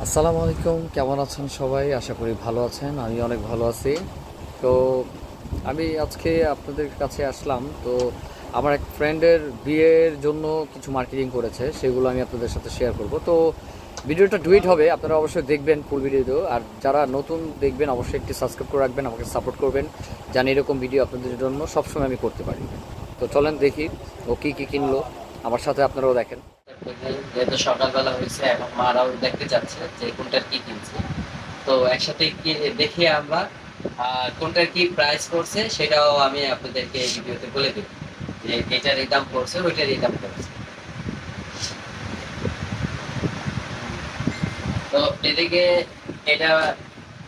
আসসালামু আলাইকুম, কেমন আছেন সবাই? আশা করি ভালো আছেন। আমি অনেক ভালো আছি। তো আমি আজকে আপনাদের কাছে আসলাম। তো আমার এক ফ্রেন্ডের বিয়ের জন্য কিছু মার্কেটিং করেছে, সেগুলো আমি আপনাদের সাথে শেয়ার করব। তো ভিডিওটা ডুইট হবে, আপনারা অবশ্যই দেখবেন ফুল ভিডিও। আর যারা নতুন দেখবেন অবশ্যই একটি সাবস্ক্রাইব করে রাখবেন, আমাকে সাপোর্ট করবেন, জানি এরকম ভিডিও আপনাদের জন্য সবসময় আমি করতে পারি। তো চলেন দেখি ও কী কী কিনলো, আমার সাথে আপনারাও দেখেন। যেহেতু সকালবেলা হয়েছে, এখন মারাও দেখতে যাচ্ছে যে কোনটার কি কিনছে। তো একসাথে দেখে আমরা কোনটার কি প্রাইস করছে সেটাও আমি আপনাদেরকে এই ভিডিওতে বলে দেব, যে এটার এই দাম পড়ছে ওইটার এই দাম পড়ছে। তো এদিকে এটা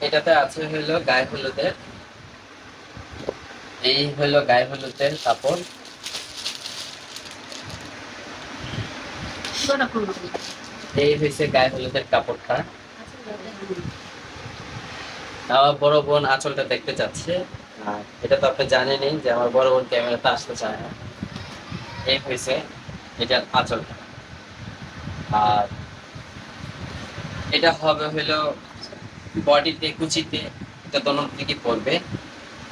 এটাতে আছে হইলো গায়ে হলুদের, এই হইলো গায়ে হলুদের কাপড়। এই হয়েছে গায়ে হলুদের কাপড়টা। আমার বড় বোন আঁচলটা দেখতে চাচ্ছে। এটা তো আপনি জানেনই যে আমার বড় বোন ক্যামেরাতে আসতে চায় না। এই হয়েছে এটার আঁচলটা। আর এটা হবে হইলো বডিতে কুচিতে, এটা দোনো দিকে পড়বে।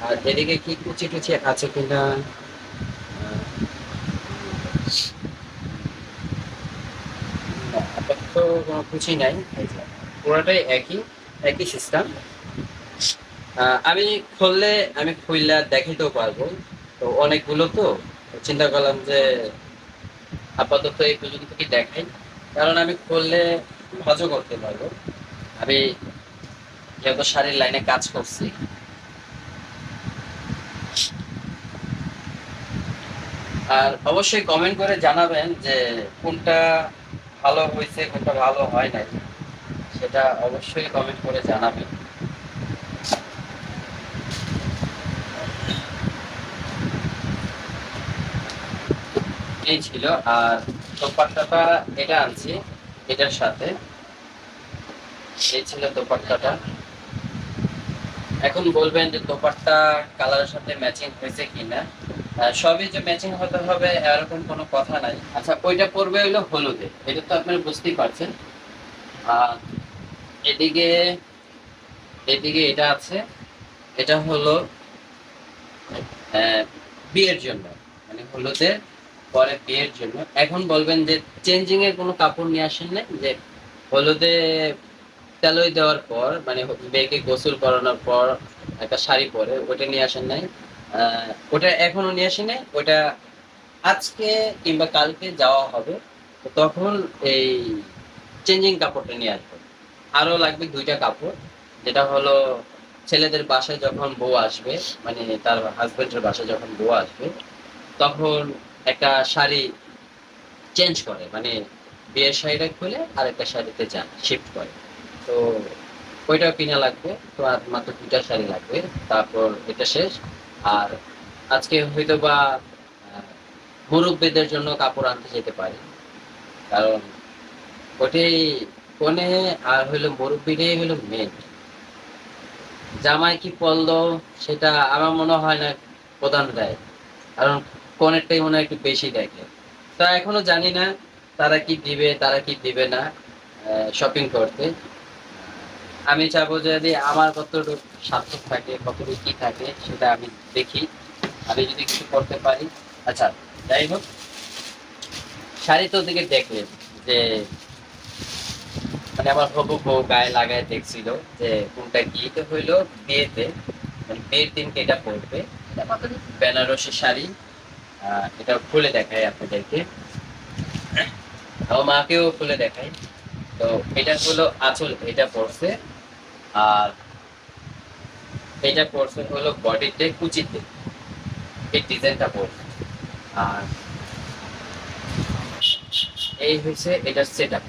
আর এদিকে কি কুচি টুচি আছে কিনা আপাতত কোনো কুচি নাই। পুরোটাই একই একই সিস্টেম। আমি খুললে আমি খুললে দেখাইতেও পারবো। তো অনেকগুলো তো চিন্তা করলাম যে আপাতত এই পর্যন্ত কি দেখাই, কারণ আমি খুললে হজও করতে পারবো। আমি যেহেতু শাড়ির লাইনে কাজ করছি। আর অবশ্যই কমেন্ট করে জানাবেন যে কোনটা ভালো হয়েছে কোনটা ভালো হয় নাই, সেটা অবশ্যই কমেন্ট করে জানাবেন। এই ছিল। আর দোপাট্টাটা এটা আনছি এটার সাথে। এই ছিল দোপাট্টাটা। এখন বলবেন যে দোপাট্টা কালারের সাথে ম্যাচিং হয়েছে কিনা। সবই যে ম্যাচিং হতে হবে এরকম কোনো কথা নাই। আচ্ছা, ওইটা পড়বে হলো হলুদে, এটা তো আপনারা বুঝতেই পারছেন। আর এদিকে এদিকে এটা আছে, এটা হলো বিয়ের জন্য, মানে হলুদের পরে বিয়ের জন্য। এখন বলবেন যে চেঞ্জিং এর কোনো কাপড় নিয়ে আসেন না, যে হলুদে তেলই দেওয়ার পর মানে মেয়েকে গোসল করানোর পর একটা শাড়ি পরে ওটা নিয়ে আসেন নাই। ওটা এখনো নিয়ে আসেন নাই, ওটা আজকে কিংবা কালকে যাওয়া হবে। তো তখন এই চেঞ্জিং কাপড়টা নিয়ে আসবো। আরো লাগবে দুইটা কাপড়, যেটা হলো ছেলেদের বাসায় যখন বউ আসবে, মানে তার হাজবেন্ডের বাসায় যখন বউ আসবে, তখন একটা শাড়ি চেঞ্জ করে, মানে বিয়ের শাড়িটা খুলে আর একটা শাড়িতে যান শিফট করে। তো ওইটাও কিনা লাগবে। তো আর মাত্র দুইটা শাড়ি লাগবে, তারপর এটা শেষ। আর আজকে হয়তো বা মুরব্বীদের জন্য কাপড় আনতে যেতে পারি, কারণ ওটাই কনে আর হইলো মুরব্বীটাই হলো মেন। জামাই কি পরলো সেটা আমার মনে হয় না প্রধান দেয়, কারণ কনেরটাই মনে হয় একটু বেশি দেখে। তা এখনো জানি না তারা কি দিবে তারা কি দিবে না শপিং করতে। আমি চাবো যে যদি আমার কতটুকু সার্থক থাকে কতটুকু কি থাকে সেটা আমি দেখি, আমি যদি কিছু করতে পারি। আচ্ছা, যাই হোক, শাড়ি তো ওদিকে দেখলেন যে মানে আমার হবু বউ গায়ে লাগায় দেখছিল যে কোনটা কি। তো হইলো বিয়েতে, মানে বিয়ের দিনকে এটা পরবে। এটা আমাদের বেনারসি শাড়ি। এটা খুলে দেখাই আপনাদেরকে, আমার মাকেও খুলে দেখাই। তো এটা হলো আঁচল, এটা পড়ছে। আর এটা পড়ছে হলো বডিতে কুচিতে, এই ডিজাইনটা পড়ছে। আর এই হচ্ছে এটার সেট আপ।